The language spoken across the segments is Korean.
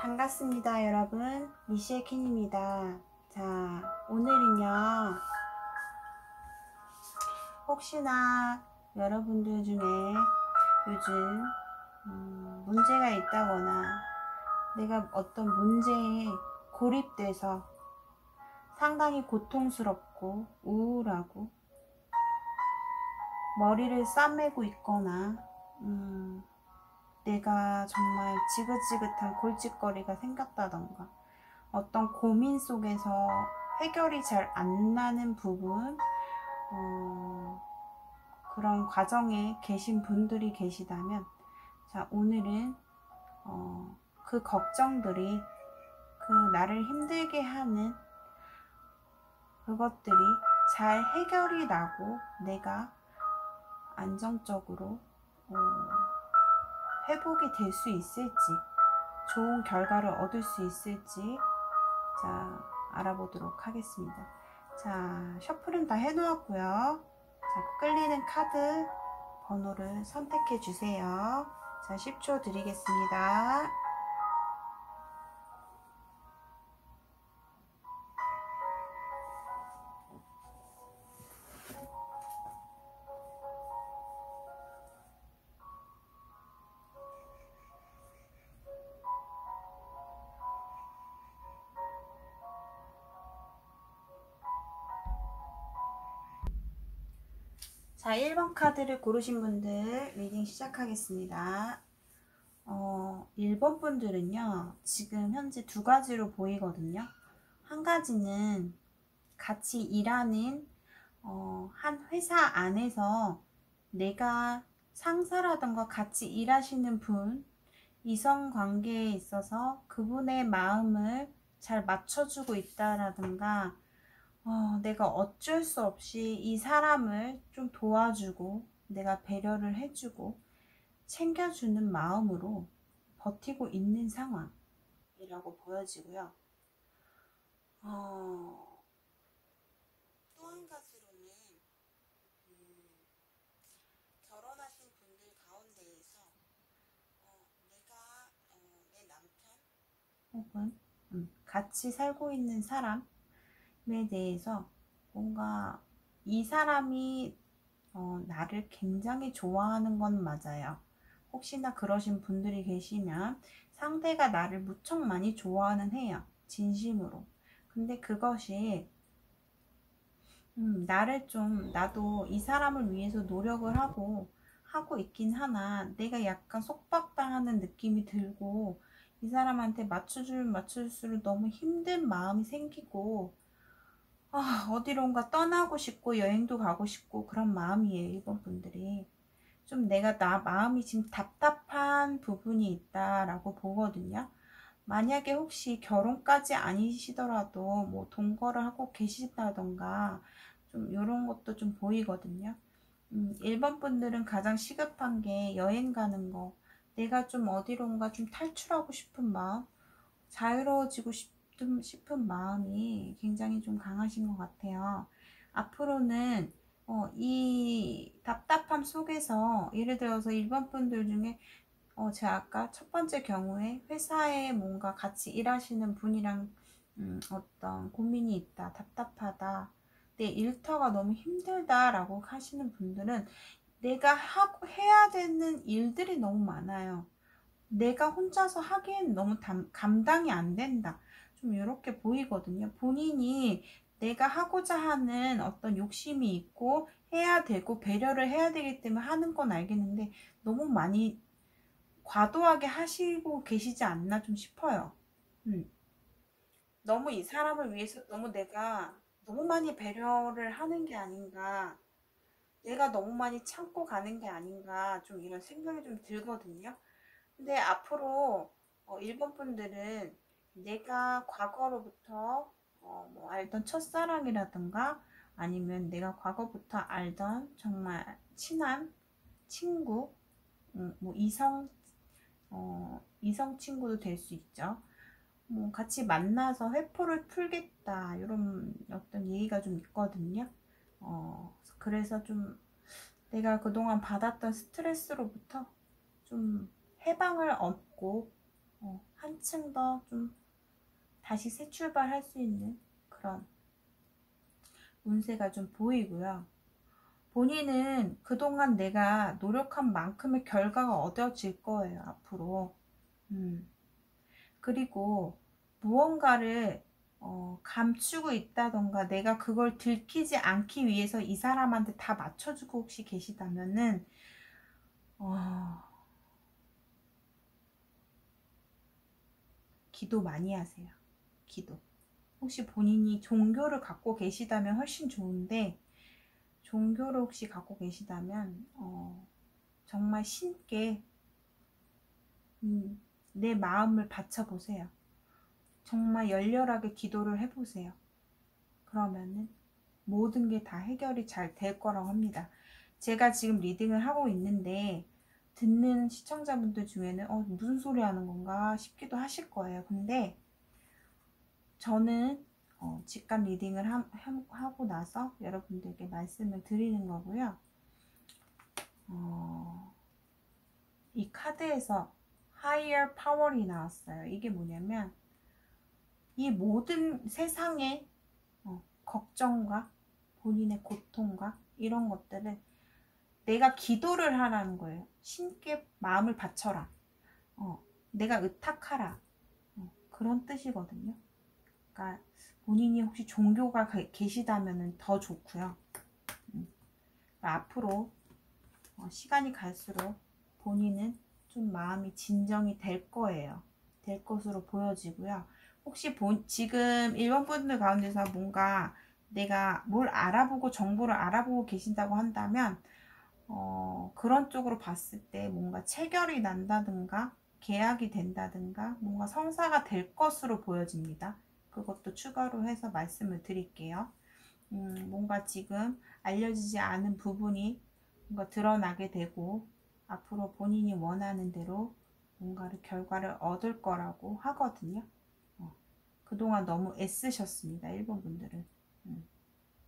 반갑습니다 여러분, 미시의 캔입니다. 자, 오늘은요, 혹시나 여러분들 중에 요즘 문제가 있다거나 내가 어떤 문제에 고립돼서 상당히 고통스럽고 우울하고 머리를 싸매고 있거나 내가 정말 지긋지긋한 골칫거리가 생겼다던가 어떤 고민 속에서 해결이 잘 안 나는 부분, 그런 과정에 계신 분들이 계시다면, 자, 오늘은 그 걱정들이, 그 나를 힘들게 하는 그것들이 잘 해결이 나고 내가 안정적으로 회복이 될 수 있을지, 좋은 결과를 얻을 수 있을지, 자, 알아보도록 하겠습니다. 자, 셔플은 다 해놓았고요. 자, 끌리는 카드 번호를 선택해 주세요. 자, 10초 드리겠습니다. 자, 1번 카드를 고르신 분들 리딩 시작하겠습니다. 1번 분들은요, 지금 현재 두 가지로 보이거든요. 한 가지는 같이 일하는 한 회사 안에서 내가 상사라던가 같이 일하시는 분, 이성 관계에 있어서 그분의 마음을 잘 맞춰주고 있다라든가, 내가 어쩔 수 없이 이 사람을 좀 도와주고 내가 배려를 해주고 챙겨주는 마음으로 버티고 있는 상황이라고 보여지고요. 또 한 가지로는 결혼하신 분들 가운데에서 내가 내 남편 혹은 같이 살고 있는 사람에 대해서 뭔가 이 사람이 나를 굉장히 좋아하는 건 맞아요. 혹시나 그러신 분들이 계시면 상대가 나를 무척 많이 좋아하는 해요. 진심으로. 근데 그것이 나도 이 사람을 위해서 노력을 하고 있긴 하나, 내가 약간 속박당하는 느낌이 들고, 이 사람한테 맞출수록 너무 힘든 마음이 생기고, 어디론가 떠나고 싶고, 여행도 가고 싶고, 그런 마음이에요, 이번 분들이. 좀 마음이 지금 답답한 부분이 있다라고 보거든요. 만약에 혹시 결혼까지 아니시더라도 뭐 동거를 하고 계시다던가 좀 이런 것도 좀 보이거든요. 1번 분들은 가장 시급한 게 여행 가는 거, 내가 좀 어디론가 좀 탈출하고 싶은 마음, 자유로워지고 싶은 마음이 굉장히 좀 강하신 것 같아요. 앞으로는 이 답답함 속에서 예를 들어서 1번 분들 중에 제가 아까 첫 번째 경우에 회사에 뭔가 같이 일하시는 분이랑 어떤 고민이 있다, 답답하다, 내 일터가 너무 힘들다라고 하시는 분들은 내가 해야 되는 일들이 너무 많아요. 내가 혼자서 하기엔 너무 감당이 안 된다. 좀 이렇게 보이거든요. 본인이 내가 하고자 하는 어떤 욕심이 있고 해야 되고 배려를 해야 되기 때문에 하는 건 알겠는데 너무 많이 과도하게 하시고 계시지 않나 좀 싶어요. 너무 이 사람을 위해서 내가 너무 많이 배려를 하는 게 아닌가, 내가 너무 많이 참고 가는 게 아닌가, 좀 이런 생각이 좀 들거든요. 근데 앞으로 일본 분들은 내가 과거로부터 뭐 알던 첫사랑이라든가 아니면 내가 과거부터 알던 정말 친한 친구, 뭐 이성 친구도 될 수 있죠. 뭐 같이 만나서 회포를 풀겠다 이런 어떤 얘기가 좀 있거든요. 그래서 좀 내가 그동안 받았던 스트레스로부터 좀 해방을 얻고 한층 더 좀 다시 새 출발할 수 있는 그런 운세가 좀 보이고요. 본인은 그동안 내가 노력한 만큼의 결과가 얻어질 거예요, 앞으로. 그리고 무언가를 감추고 있다던가 내가 그걸 들키지 않기 위해서 이 사람한테 다 맞춰주고 혹시 계시다면은 기도 많이 하세요. 기도. 혹시 본인이 종교를 갖고 계시다면 훨씬 좋은데 종교를 혹시 갖고 계시다면 정말 신께 내 마음을 바쳐보세요. 정말 열렬하게 기도를 해보세요. 그러면은 모든 게 다 해결이 잘 될 거라고 합니다. 제가 지금 리딩을 하고 있는데 듣는 시청자분들 중에는 무슨 소리 하는 건가 싶기도 하실 거예요. 근데 저는 직감 리딩을 하고 나서 여러분들께 말씀을 드리는 거고요. 이 카드에서 Higher Power이 나왔어요. 이게 뭐냐면 이 모든 세상의 걱정과 본인의 고통과 이런 것들을 내가 기도를 하라는 거예요. 신께 마음을 바쳐라. 내가 의탁하라. 그런 뜻이거든요. 그러니까 본인이 혹시 종교가 계시다면 더 좋고요. 그러니까 앞으로 시간이 갈수록 본인은 좀 마음이 진정이 될 거예요. 될 것으로 보여지고요. 혹시 지금 1번 분들 가운데서 뭔가 내가 뭘 알아보고 정보를 알아보고 계신다고 한다면 그런 쪽으로 봤을 때 뭔가 체결이 난다든가 계약이 된다든가 뭔가 성사가 될 것으로 보여집니다. 그것도 추가로 해서 말씀을 드릴게요. 뭔가 지금 알려지지 않은 부분이 뭔가 드러나게 되고 앞으로 본인이 원하는 대로 뭔가를 결과를 얻을 거라고 하거든요. 그동안 너무 애쓰셨습니다. 1번 분들은.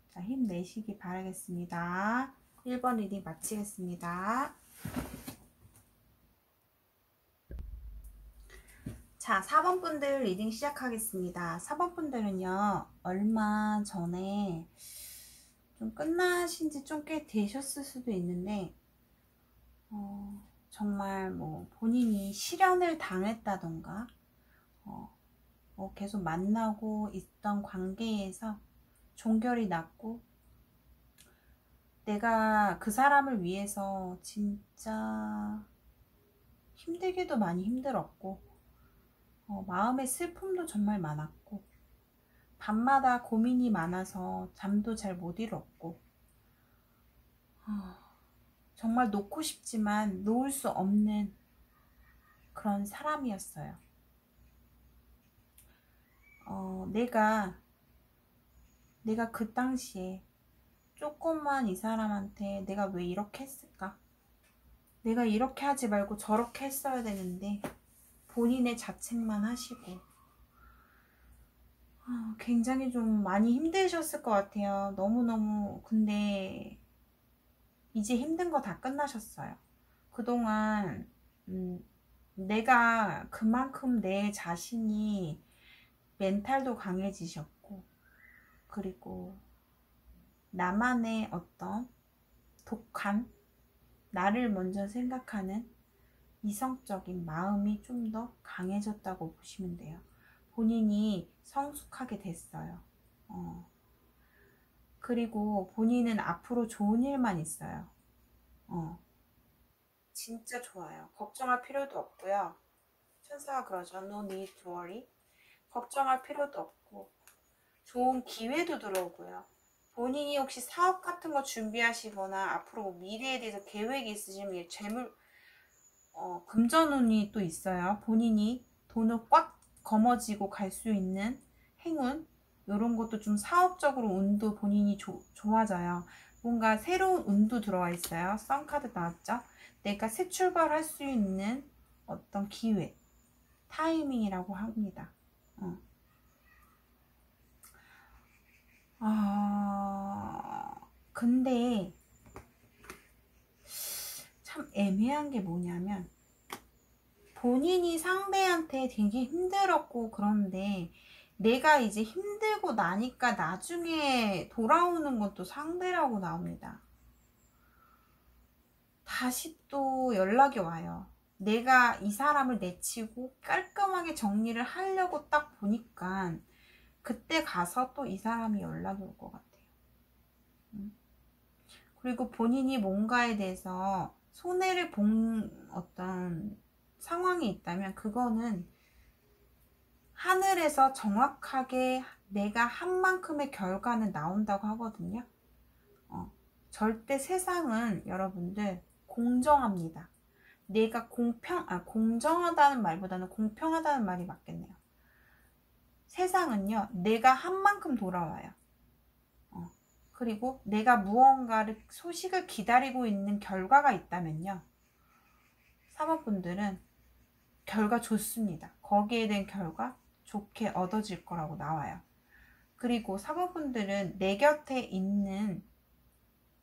자, 힘내시기 바라겠습니다. 1번 리딩 마치겠습니다. 자, 4번 분들 리딩 시작하겠습니다. 4번 분들은요, 얼마 전에 좀 끝나신 지 좀 꽤 되셨을 수도 있는데, 정말 뭐 본인이 실연을 당했다던가, 계속 만나고 있던 관계에서 종결이 났고, 내가 그 사람을 위해서 진짜 힘들기도 많이 힘들었고, 마음의 슬픔도 정말 많았고, 밤마다 고민이 많아서 잠도 잘 못 이뤘고, 정말 놓고 싶지만 놓을 수 없는 그런 사람이었어요. 내가 그 당시에 조금만 이 사람한테 내가 왜 이렇게 했을까? 내가 이렇게 하지 말고 저렇게 했어야 되는데 본인의 자책만 하시고 굉장히 좀 많이 힘드셨을 것 같아요. 너무너무. 근데 이제 힘든 거 다 끝나셨어요. 그동안 내가 그만큼 내 자신이 멘탈도 강해지셨고, 그리고 나만의 어떤 독한, 나를 먼저 생각하는 이성적인 마음이 좀 더 강해졌다고 보시면 돼요. 본인이 성숙하게 됐어요. 그리고 본인은 앞으로 좋은 일만 있어요. 진짜 좋아요. 걱정할 필요도 없고요. 천사가 그러죠. No need to worry. 걱정할 필요도 없고 좋은 기회도 들어오고요. 본인이 혹시 사업 같은 거 준비하시거나 앞으로 뭐 미래에 대해서 계획이 있으시면 재물 금전운이 또 있어요. 본인이 돈을 꽉 거머쥐고 갈 수 있는 행운, 이런 것도 좀 사업적으로 운도 본인이 좋아져요. 뭔가 새로운 운도 들어와 있어요. 썬카드 나왔죠? 내가 새 출발할 수 있는 어떤 기회, 타이밍이라고 합니다. 근데 참 애매한 게 뭐냐면 본인이 상대한테 되게 힘들었고 그런데 내가 이제 힘들고 나니까 나중에 돌아오는 것도 상대라고 나옵니다. 다시 또 연락이 와요. 내가 이 사람을 내치고 깔끔하게 정리를 하려고 딱 보니까 그때 가서 또 이 사람이 연락이 올 것 같아요. 그리고 본인이 뭔가에 대해서 손해를 본 어떤 상황이 있다면 그거는 하늘에서 정확하게 내가 한 만큼의 결과는 나온다고 하거든요. 절대 세상은 여러분들 공정합니다. 내가 공정하다는 말보다는 공평하다는 말이 맞겠네요. 세상은요, 내가 한 만큼 돌아와요. 그리고 내가 무언가를 소식을 기다리고 있는 결과가 있다면요, 사모분들은 결과 좋습니다. 거기에 대한 결과 좋게 얻어질 거라고 나와요. 그리고 사모분들은 내 곁에 있는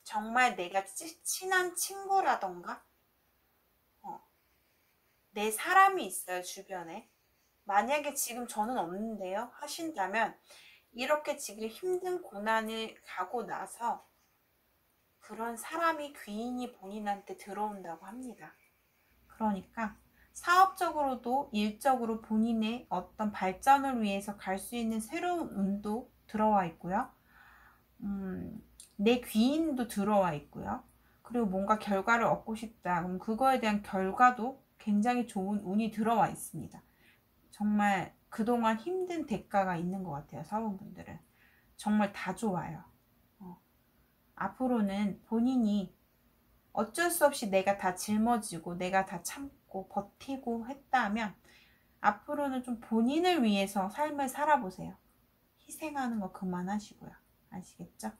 정말 내가 친한 친구라던가 내 사람이 있어요, 주변에. 만약에 지금 저는 없는데요 하신다면 이렇게 지금 힘든 고난을 가고 나서 그런 사람이 귀인이 본인한테 들어온다고 합니다. 그러니까 사업적으로도 일적으로 본인의 어떤 발전을 위해서 갈 수 있는 새로운 운도 들어와 있고요. 내 귀인도 들어와 있고요. 그리고 뭔가 결과를 얻고 싶다. 그럼 그거에 대한 결과도 굉장히 좋은 운이 들어와 있습니다. 정말 그동안 힘든 대가가 있는 것 같아요. 사원분들은. 정말 다 좋아요. 앞으로는 본인이 어쩔 수 없이 내가 다 짊어지고 내가 다 참고 버티고 했다면 앞으로는 좀 본인을 위해서 삶을 살아보세요. 희생하는 거 그만하시고요. 아시겠죠?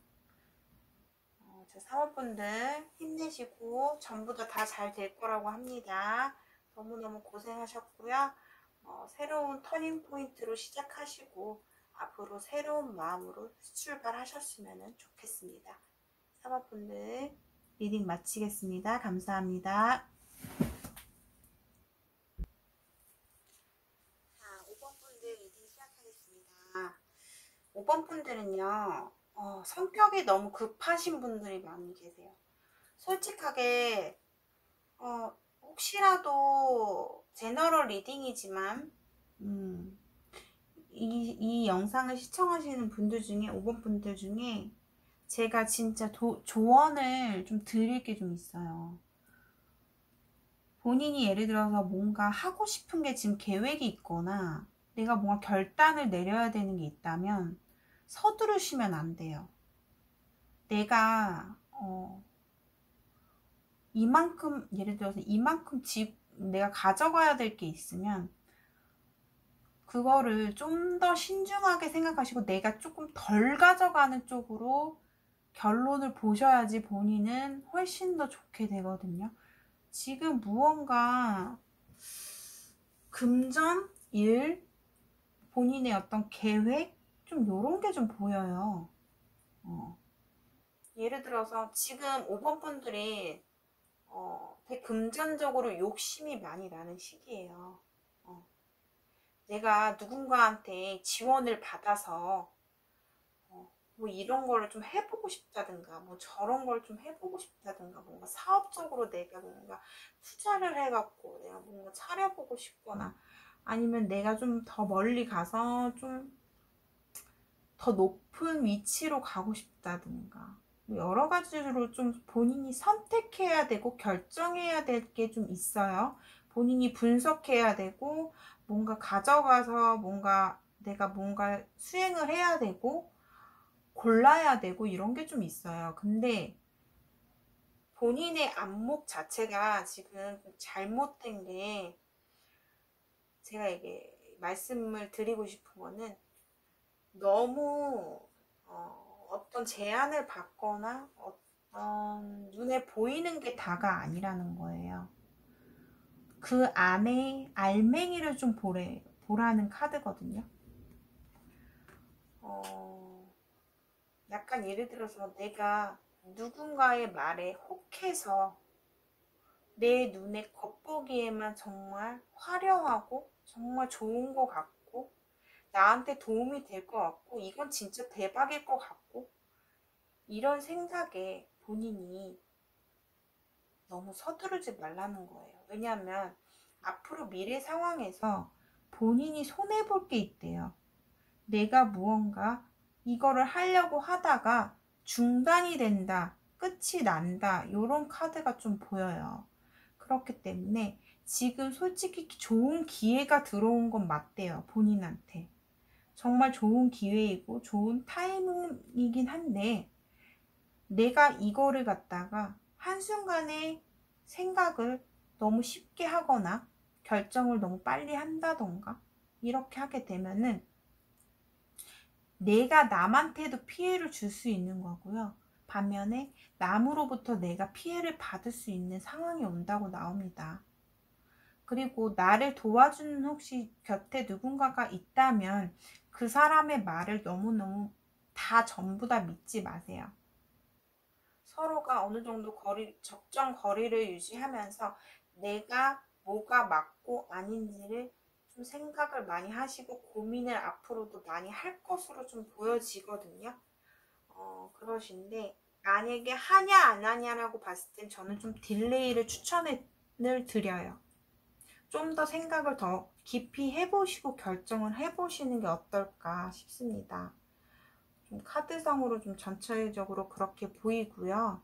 저 사원분들 힘내시고 전부 다 잘 될 거라고 합니다. 너무너무 고생하셨고요. 새로운 터닝 포인트로 시작하시고 앞으로 새로운 마음으로 출발하셨으면 좋겠습니다. 사모분들 리딩 마치겠습니다. 감사합니다. 자, 5번 분들 리딩 시작하겠습니다. 5번 분들은요, 성격이 너무 급하신 분들이 많이 계세요. 솔직하게, 혹시라도 제너럴 리딩이지만, 이 영상을 시청하시는 분들 중에, 5번 분들 중에 제가 진짜 조언을 좀 드릴 게 좀 있어요. 본인이 예를 들어서 뭔가 하고 싶은 게 지금 계획이 있거나 내가 뭔가 결단을 내려야 되는 게 있다면 서두르시면 안 돼요. 내가 이만큼 예를 들어서 이만큼 내가 가져가야 될 게 있으면 그거를 좀 더 신중하게 생각하시고 내가 조금 덜 가져가는 쪽으로 결론을 보셔야지 본인은 훨씬 더 좋게 되거든요. 지금 무언가 금전, 일, 본인의 어떤 계획 좀 요런 게 좀 보여요. 예를 들어서 지금 5번 분들이 되게 금전적으로 욕심이 많이 나는 시기예요. 내가 누군가한테 지원을 받아서 뭐 이런 거를 좀 해보고 싶다든가 뭐 저런 걸 좀 해보고 싶다든가 뭔가 사업적으로 내가 뭔가 투자를 해갖고 내가 뭔가 차려보고 싶거나 아니면 내가 좀 더 멀리 가서 좀 더 높은 위치로 가고 싶다든가 뭐 여러 가지로 좀 본인이 선택해야 되고 결정해야 될 게 좀 있어요. 본인이 분석해야 되고 뭔가 가져가서 뭔가 내가 뭔가 수행을 해야 되고 골라야 되고 이런 게 좀 있어요. 근데 본인의 안목 자체가 지금 잘못된 게 제가 이게 말씀을 드리고 싶은 거는 너무 어떤 제안을 받거나 어떤 눈에 보이는 게 다가 아니라는 거예요. 그 안에 알맹이를 좀 보라는 카드거든요. 약간 예를 들어서 내가 누군가의 말에 혹해서 내 눈에 겉보기에만 정말 화려하고 정말 좋은 것 같고 나한테 도움이 될 것 같고 이건 진짜 대박일 것 같고 이런 생각에 본인이 너무 서두르지 말라는 거예요. 왜냐하면 앞으로 미래 상황에서 본인이 손해볼 게 있대요. 내가 무언가 이거를 하려고 하다가 중단이 된다, 끝이 난다, 이런 카드가 좀 보여요. 그렇기 때문에 지금 솔직히 좋은 기회가 들어온 건 맞대요. 본인한테. 정말 좋은 기회이고 좋은 타이밍이긴 한데 내가 이거를 갖다가 한순간에 생각을 너무 쉽게 하거나 결정을 너무 빨리 한다던가 이렇게 하게 되면은 내가 남한테도 피해를 줄 수 있는 거고요. 반면에 남으로부터 내가 피해를 받을 수 있는 상황이 온다고 나옵니다. 그리고 나를 도와주는 혹시 곁에 누군가가 있다면 그 사람의 말을 너무너무 다 전부 다 믿지 마세요. 서로가 어느 정도 적정 거리를 유지하면서 내가 뭐가 맞고 아닌지를 좀 생각을 많이 하시고 고민을 앞으로도 많이 할 것으로 좀 보여지거든요. 그러신데 만약에 하냐 안 하냐라고 봤을 땐 저는 좀 딜레이를 추천을 드려요. 좀 더 생각을 더 깊이 해보시고 결정을 해보시는 게 어떨까 싶습니다. 좀 카드상으로 좀 전체적으로 그렇게 보이고요.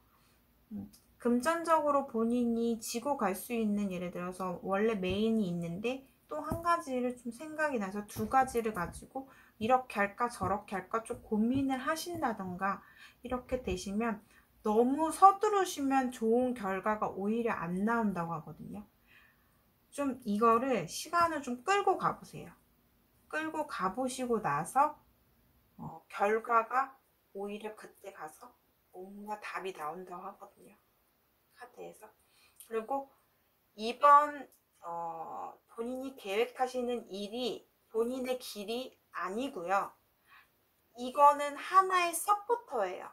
금전적으로 본인이 지고 갈 수 있는 예를 들어서 원래 메인이 있는데 또 한 가지를 좀 생각이 나서 두 가지를 가지고 이렇게 할까 저렇게 할까 좀 고민을 하신다던가 이렇게 되시면 너무 서두르시면 좋은 결과가 오히려 안 나온다고 하거든요. 좀 이거를 시간을 좀 끌고 가보세요. 끌고 가보시고 나서 결과가 오히려 그때 가서 뭔가 답이 나온다고 하거든요. 카드에서. 그리고 이번 본인이 계획하시는 일이 본인의 길이 아니고요. 이거는 하나의 서포터예요.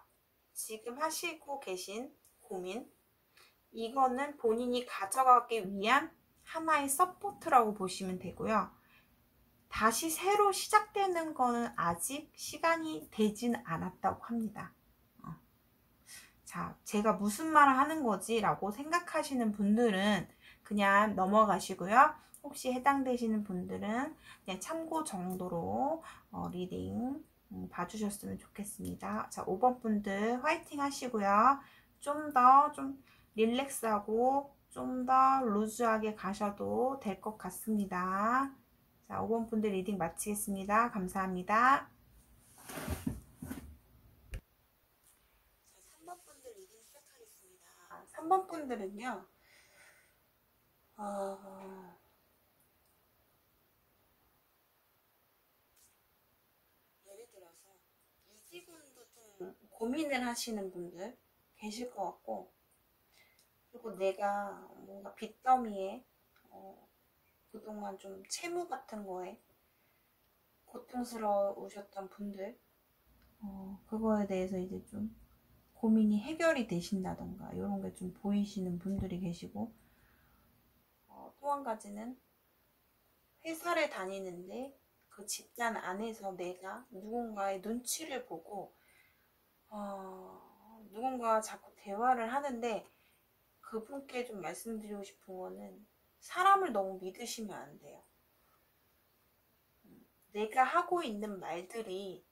지금 하시고 계신 고민 이거는 본인이 가져가기 위한 하나의 서포트라고 보시면 되고요. 다시 새로 시작되는 거는 아직 시간이 되진 않았다고 합니다. 자, 제가 무슨 말을 하는 거지? 라고 생각하시는 분들은 그냥 넘어가시고요. 혹시 해당되시는 분들은 그냥 참고 정도로 리딩 봐주셨으면 좋겠습니다. 자, 5번 분들 화이팅 하시고요. 좀 더 좀 릴렉스하고 좀 더 루즈하게 가셔도 될 것 같습니다. 자, 5번 분들 리딩 마치겠습니다. 감사합니다. 3번 분들 리딩 시작하겠습니다. 3번 분들은요. 예를 들어서 이직운도 좀 고민을 하시는 분들 계실 것 같고 그리고 내가 뭔가 빚더미에 그동안 좀 채무 같은 거에 고통스러우셨던 분들 그거에 대해서 이제 좀 고민이 해결이 되신다던가 이런 게 좀 보이시는 분들이 계시고 또 한 가지는 회사를 다니는데 그 집단 안에서 내가 누군가의 눈치를 보고 누군가 자꾸 대화를 하는데 그분께 좀 말씀드리고 싶은 거는 사람을 너무 믿으시면 안 돼요. 내가 하고 있는 말들이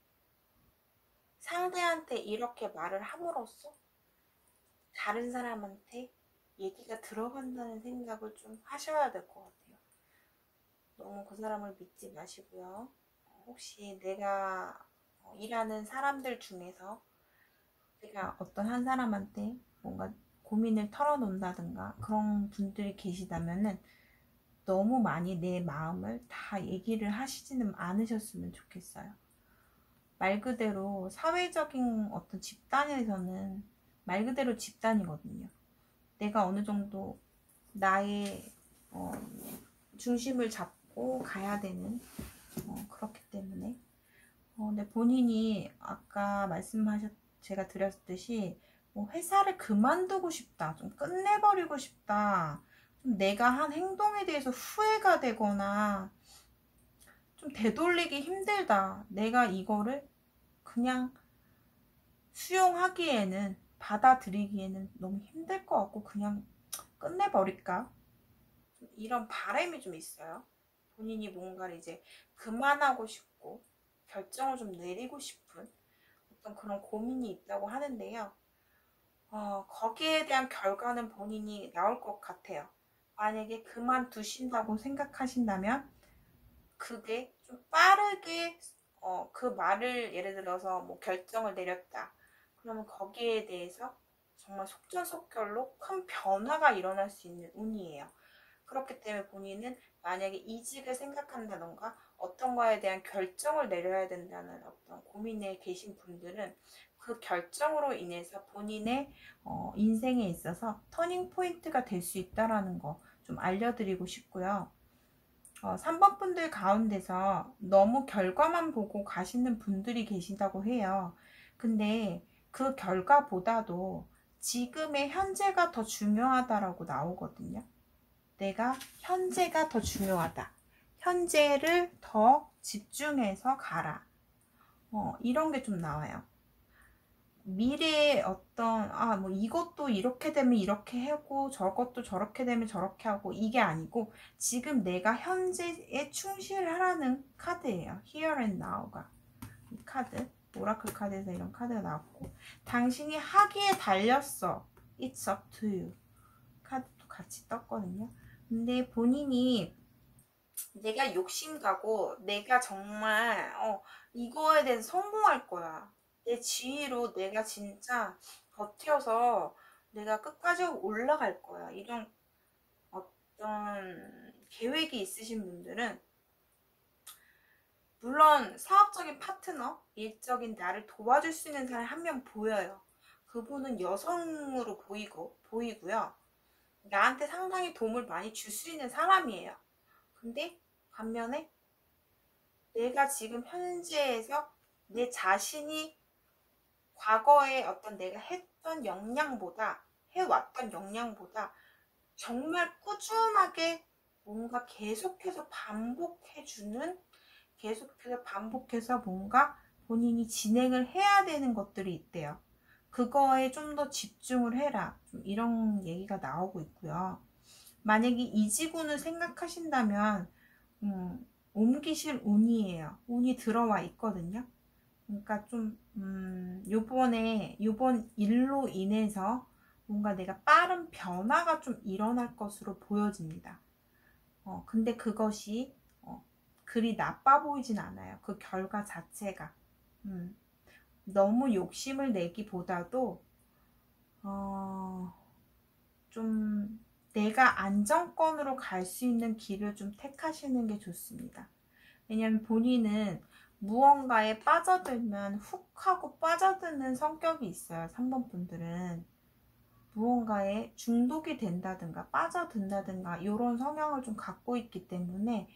상대한테 이렇게 말을 함으로써 다른 사람한테 얘기가 들어간다는 생각을 좀 하셔야 될 것 같아요. 너무 그 사람을 믿지 마시고요. 혹시 내가 일하는 사람들 중에서 내가 어떤 한 사람한테 뭔가 고민을 털어놓는다든가 그런 분들이 계시다면은 너무 많이 내 마음을 다 얘기를 하시지는 않으셨으면 좋겠어요. 말 그대로 사회적인 어떤 집단에서는 말 그대로 집단이거든요. 내가 어느 정도 나의 중심을 잡고 가야 되는 그렇기 때문에 근데 본인이 아까 제가 드렸듯이 뭐 회사를 그만두고 싶다, 좀 끝내버리고 싶다, 좀 내가 한 행동에 대해서 후회가 되거나 좀 되돌리기 힘들다, 내가 이거를 그냥 수용하기에는, 받아들이기에는 너무 힘들 것 같고 그냥 끝내버릴까, 이런 바람이 좀 있어요. 본인이 뭔가를 이제 그만하고 싶고 결정을 좀 내리고 싶은 어떤 그런 고민이 있다고 하는데요. 거기에 대한 결과는 본인이 나올 것 같아요. 만약에 그만두신다고 생각하신다면 그게 좀 빠르게, 그 말을 예를 들어서 뭐 결정을 내렸다. 그러면 거기에 대해서 정말 속전속결로 큰 변화가 일어날 수 있는 운이에요. 그렇기 때문에 본인은 만약에 이직을 생각한다던가 어떤 거에 대한 결정을 내려야 된다는 어떤 고민에 계신 분들은 그 결정으로 인해서 본인의 인생에 있어서 터닝 포인트가 될 수 있다라는 거 좀 알려드리고 싶고요. 3번 분들 가운데서 너무 결과만 보고 가시는 분들이 계시다고 해요. 근데 그 결과보다도 지금의 현재가 더 중요하다라고 나오거든요. 내가 현재가 더 중요하다. 현재를 더 집중해서 가라. 이런 게 좀 나와요. 미래의 어떤, 뭐 이것도 이렇게 되면 이렇게 하고 저것도 저렇게 되면 저렇게 하고, 이게 아니고 지금 내가 현재에 충실하라는 카드예요. Here and Now가 이 카드, 오라클 카드에서 이런 카드가 나왔고, 당신이 하기에 달렸어. It's up to you 카드도 같이 떴거든요. 근데 본인이 내가 욕심가고 내가 정말 이거에 대해서 성공할 거야, 내 지위로 내가 진짜 버텨서 내가 끝까지 올라갈 거야, 이런 어떤 계획이 있으신 분들은, 물론 사업적인 파트너, 일적인 나를 도와줄 수 있는 사람이 한 명 보여요. 그분은 여성으로 보이고요. 나한테 상당히 도움을 많이 줄 수 있는 사람이에요. 근데 반면에 내가 지금 현재에서 내 자신이 과거에 어떤 내가 했던 역량보다, 해왔던 역량보다 정말 꾸준하게 뭔가 계속해서 반복해서 뭔가 본인이 진행을 해야 되는 것들이 있대요. 그거에 좀 더 집중을 해라, 좀 이런 얘기가 나오고 있고요. 만약에 이직운을 생각하신다면 옮기실 운이에요. 운이 들어와 있거든요. 그러니까 좀 요번 일로 인해서 뭔가 내가 빠른 변화가 좀 일어날 것으로 보여집니다. 근데 그것이 그리 나빠 보이진 않아요. 그 결과 자체가. 너무 욕심을 내기보다도 좀 내가 안정권으로 갈 수 있는 길을 좀 택하시는 게 좋습니다. 왜냐면 본인은 무언가에 빠져들면 훅 하고 빠져드는 성격이 있어요. 3번 분들은 무언가에 중독이 된다든가 빠져든다든가 이런 성향을 좀 갖고 있기 때문에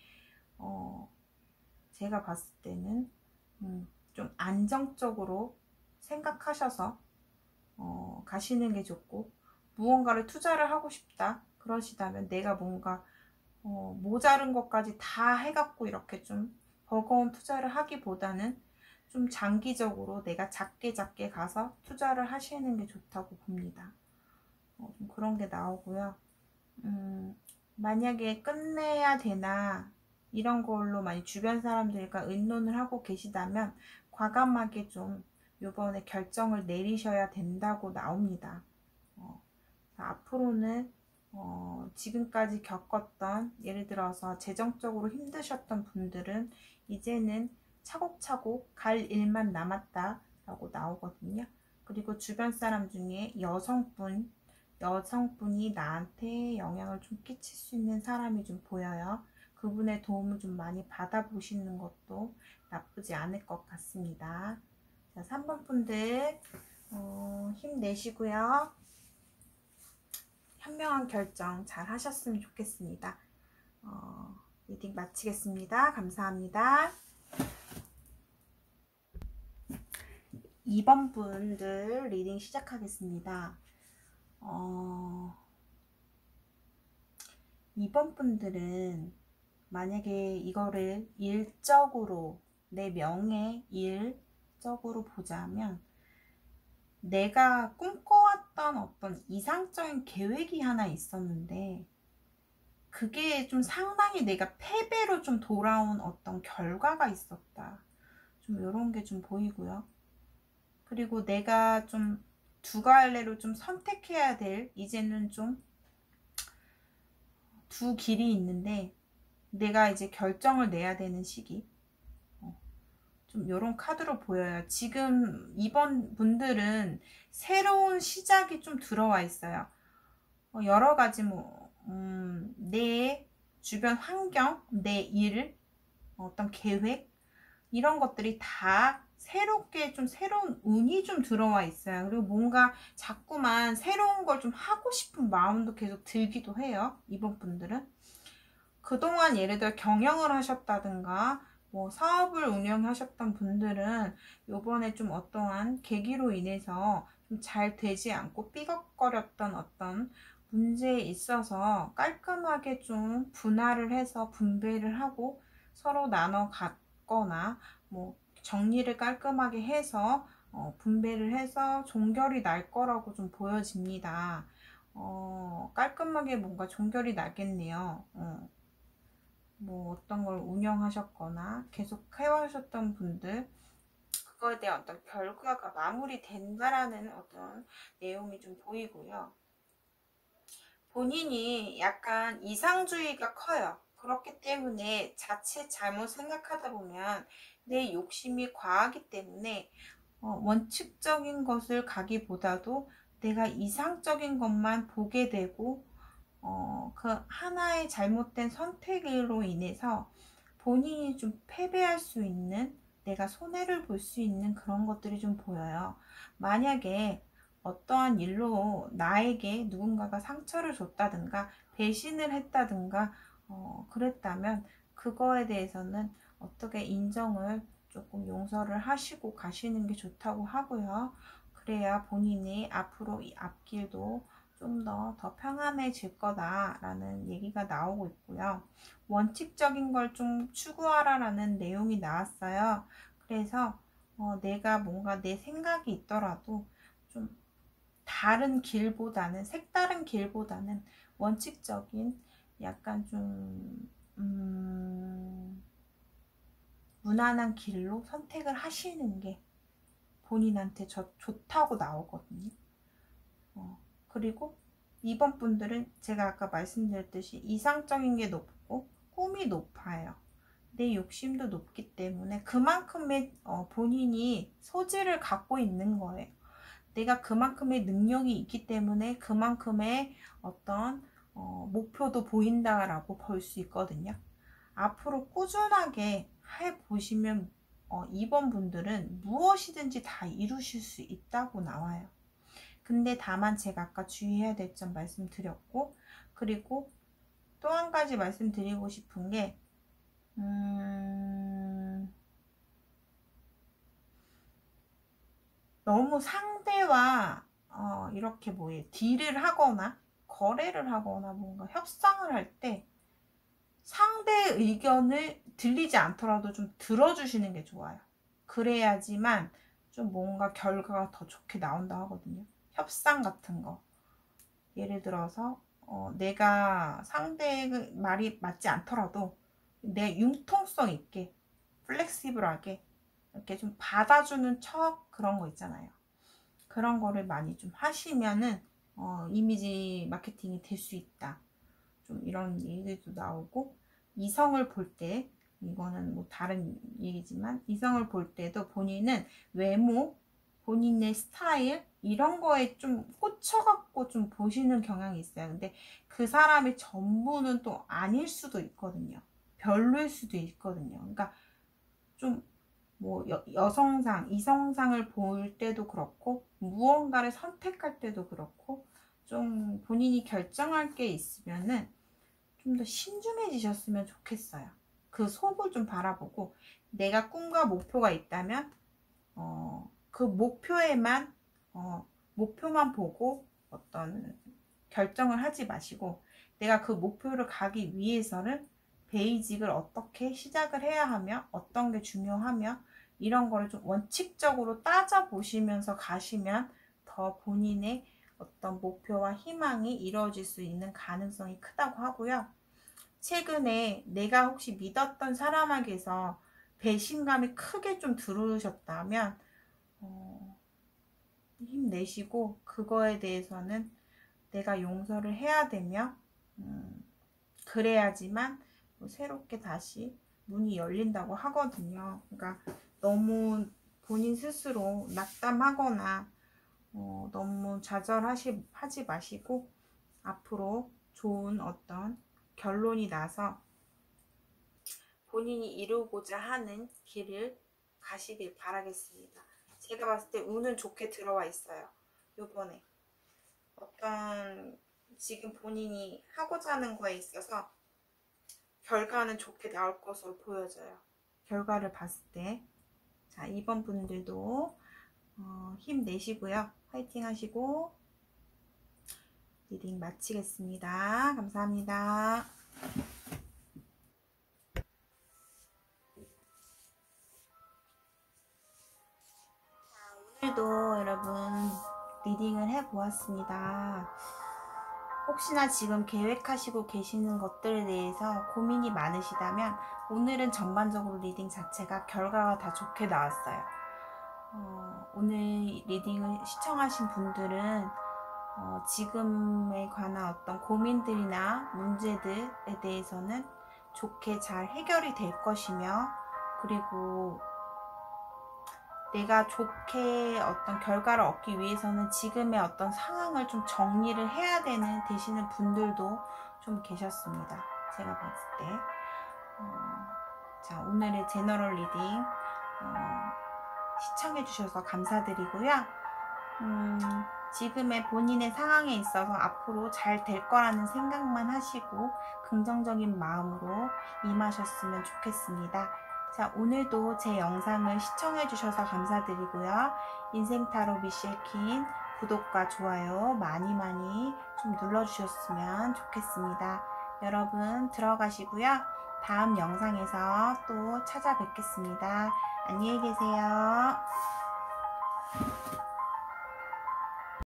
제가 봤을 때는 좀 안정적으로 생각하셔서 가시는 게 좋고, 무언가를 투자를 하고 싶다 그러시다면 내가 뭔가 모자른 것까지 다 해갖고 이렇게 좀 버거운 투자를 하기보다는 좀 장기적으로 내가 작게 가서 투자를 하시는 게 좋다고 봅니다. 좀 그런 게 나오고요. 만약에 끝내야 되나 이런 걸로 많이 주변 사람들과 의논을 하고 계시다면 과감하게 좀 요번에 결정을 내리셔야 된다고 나옵니다. 앞으로는 지금까지 겪었던, 예를 들어서 재정적으로 힘드셨던 분들은 이제는 차곡차곡 갈 일만 남았다라고 나오거든요. 그리고 주변 사람 중에 여성분이 나한테 영향을 좀 끼칠 수 있는 사람이 좀 보여요. 그분의 도움을 좀 많이 받아보시는 것도 나쁘지 않을 것 같습니다. 자, 3번 분들 힘내시고요. 현명한 결정 잘 하셨으면 좋겠습니다. 리딩 마치겠습니다. 감사합니다. 2번 분들 리딩 시작하겠습니다. 2번 분들은 만약에 이거를 일적으로 내 명예 일적으로 보자면 내가 꿈꿔왔던 어떤 이상적인 계획이 하나 있었는데 그게 좀 상당히 내가 패배로 좀 돌아온 어떤 결과가 있었다. 좀 이런 게 좀 보이고요. 그리고 내가 좀 두 갈래로 좀 선택해야 될 이제는 좀 두 길이 있는데 내가 이제 결정을 내야 되는 시기. 좀 이런 카드로 보여요. 지금 이번 분들은 새로운 시작이 좀 들어와 있어요. 여러 가지 내 주변 환경, 내 일, 어떤 계획 이런 것들이 다 새롭게 좀 새로운 운이 좀 들어와 있어요. 그리고 뭔가 자꾸만 새로운 걸 좀 하고 싶은 마음도 계속 들기도 해요. 이번 분들은. 그동안 예를 들어 경영을 하셨다든가 뭐 사업을 운영하셨던 분들은 요번에 좀 어떠한 계기로 인해서 좀 잘 되지 않고 삐걱거렸던 어떤 문제에 있어서 깔끔하게 좀 분할을 해서 분배를 하고 서로 나눠 갖거나 뭐 정리를 깔끔하게 해서 분배를 해서 종결이 날 거라고 좀 보여집니다. 깔끔하게 뭔가 종결이 나겠네요. 뭐 어떤 걸 운영하셨거나 계속 해오셨던 분들 그거에 대한 어떤 결과가 마무리된다라는 어떤 내용이 좀 보이고요. 본인이 약간 이상주의가 커요. 그렇기 때문에 자칫 잘못 생각하다 보면 내 욕심이 과하기 때문에 원칙적인 것을 가기보다도 내가 이상적인 것만 보게 되고 그 하나의 잘못된 선택으로 인해서 본인이 좀 패배할 수 있는 내가 손해를 볼 수 있는 그런 것들이 좀 보여요. 만약에 어떠한 일로 나에게 누군가가 상처를 줬다든가 배신을 했다든가 그랬다면 그거에 대해서는 어떻게 인정을 조금 용서를 하시고 가시는 게 좋다고 하고요. 그래야 본인이 앞으로 이 앞길도 좀 더 평안해질 거다라는 얘기가 나오고 있고요. 원칙적인 걸 좀 추구하라라는 내용이 나왔어요. 그래서 내가 뭔가 내 생각이 있더라도 좀 다른 길보다는 색다른 길보다는 원칙적인 약간 좀 무난한 길로 선택을 하시는 게 본인한테 좋다고 나오거든요. 그리고 2번 분들은 제가 아까 말씀드렸듯이 이상적인 게 높고 꿈이 높아요. 내 욕심도 높기 때문에 그만큼의 본인이 소질을 갖고 있는 거예요. 내가 그만큼의 능력이 있기 때문에 그만큼의 어떤 목표도 보인다라고 볼 수 있거든요. 앞으로 꾸준하게 해보시면 2번 분들은 무엇이든지 다 이루실 수 있다고 나와요. 근데 다만 제가 아까 주의해야 될 점 말씀드렸고, 그리고 또 한 가지 말씀드리고 싶은 게 너무 상대와 이렇게 딜을 하거나 거래를 하거나 뭔가 협상을 할 때 상대 의견을 들리지 않더라도 좀 들어주시는 게 좋아요. 그래야지만 좀 뭔가 결과가 더 좋게 나온다 하거든요. 협상 같은 거. 예를 들어서 내가 상대의 말이 맞지 않더라도 내 융통성 있게 플렉시블하게 이렇게 좀 받아주는 척 그런 거 있잖아요. 그런 거를 많이 좀 하시면은 이미지 마케팅이 될 수 있다. 좀 이런 얘기도 나오고 이성을 볼 때 이거는 뭐 다른 얘기지만 이성을 볼 때도 본인은 외모, 본인의 스타일 이런 거에 좀 꽂혀갖고 좀 보시는 경향이 있어요. 근데 그 사람의 전부는 또 아닐 수도 있거든요. 별로일 수도 있거든요. 그러니까 좀 뭐 여성상, 이성상을 볼 때도 그렇고 무언가를 선택할 때도 그렇고 좀 본인이 결정할 게 있으면은 좀 더 신중해지셨으면 좋겠어요. 그 속을 좀 바라보고 내가 꿈과 목표가 있다면 그 목표에만 목표만 보고 어떤 결정을 하지 마시고, 내가 그 목표를 가기 위해서는 베이직을 어떻게 시작을 해야 하며 어떤 게 중요하며 이런 거를 좀 원칙적으로 따져보시면서 가시면 더 본인의 어떤 목표와 희망이 이루어질 수 있는 가능성이 크다고 하고요. 최근에 내가 혹시 믿었던 사람에게서 배신감이 크게 좀 들으셨다면 힘내시고, 그거에 대해서는 내가 용서를 해야 되며 그래야지만 새롭게 다시 문이 열린다고 하거든요. 그러니까 너무 본인 스스로 낙담하거나 너무 좌절하지 마시고 앞으로 좋은 어떤 결론이 나서 본인이 이루고자 하는 길을 가시길 바라겠습니다. 제가 봤을 때 운은 좋게 들어와 있어요. 요번에 어떤 지금 본인이 하고자 하는 거에 있어서 결과는 좋게 나올 것으로 보여져요. 결과를 봤을 때. 자, 이번 분들도 힘내시고요. 화이팅 하시고 리딩 마치겠습니다. 감사합니다. 오늘도 여러분 리딩을 해보았습니다. 혹시나 지금 계획하시고 계시는 것들에 대해서 고민이 많으시다면 오늘은 전반적으로 리딩 자체가 결과가 다 좋게 나왔어요. 오늘 리딩을 시청하신 분들은 지금에 관한 어떤 고민들이나 문제들에 대해서는 좋게 잘 해결이 될 것이며, 그리고 내가 좋게 어떤 결과를 얻기 위해서는 지금의 어떤 상황을 좀 정리를 해야 되시는 분들도 좀 계셨습니다. 제가 봤을 때. 자, 오늘의 제너럴 리딩 시청해 주셔서 감사드리고요. 지금의 본인의 상황에 있어서 앞으로 잘 될 거라는 생각만 하시고 긍정적인 마음으로 임하셨으면 좋겠습니다. 자, 오늘도 제 영상을 시청해 주셔서 감사드리고요. 인생타로 미셸킨 구독과 좋아요 많이 좀 눌러주셨으면 좋겠습니다. 여러분 들어가시고요. 다음 영상에서 또 찾아뵙겠습니다. 안녕히 계세요.